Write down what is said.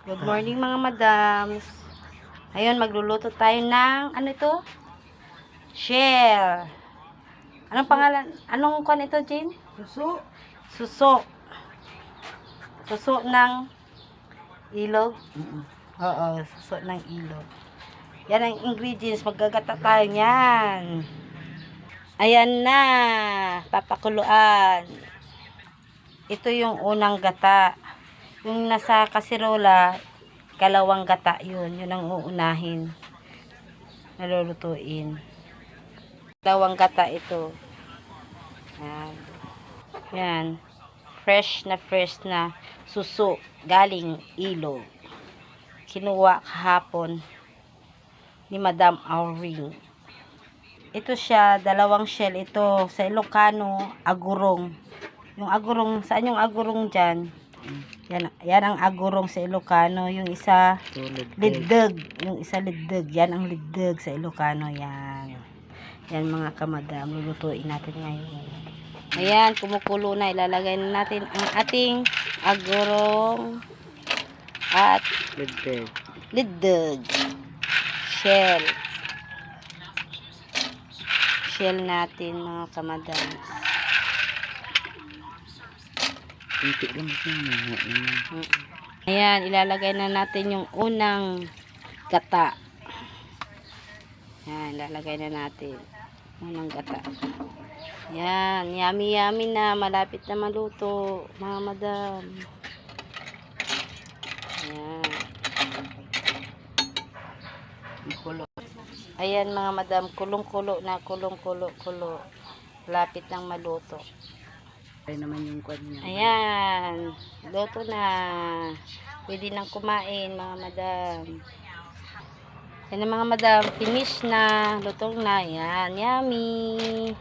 Good morning mga madams. Ayun, magluluto tayo ng, ano ito? Shell. Anong pangalan? Anong kwan ito, Jean? Suso. Suso. Suso ng ilog? Oo, suso ng ilog. Yan ang ingredients. Maggagata tayo yan. Ayan na. Papakuluan. Ito yung unang gata. Yung nasa kasirola, kalawang gata yun. Yun ang uunahin. Nalulutuin. Kalawang gata ito. Yan. Yan. Fresh na suso. Galing ilog. Kinuha kahapon ni Madam Auring. Ito siya, dalawang shell ito. Sa Ilocano, agurong. Yung agurong, saan yung agurong dyan? Yan ang agurong sa Ilocano. Yung isa, liddag. Yung isa liddag. Yan ang liddag sa Ilocano. Yan. Yan mga kamadam. Lulutuin natin ngayon. Ayan, kumukulo na. Ilalagay na natin ang ating agurong at liddag. Shell. Shell natin mga kamadam. Ayan, ilalagay na natin yung unang gata. Ayan, ilalagay na natin unang gata. Ayan, yummy na, malapit na maluto mga madam. Ayan. Ayan mga madam, kulong-kulo na, kulong-kulo. Malapit nang maluto. Ay naman yung kwan niya. Ayan, luto na. Pwede nang kumain mga madam. Yan na mga madam, finish na. Lutong na. Yan, yummy.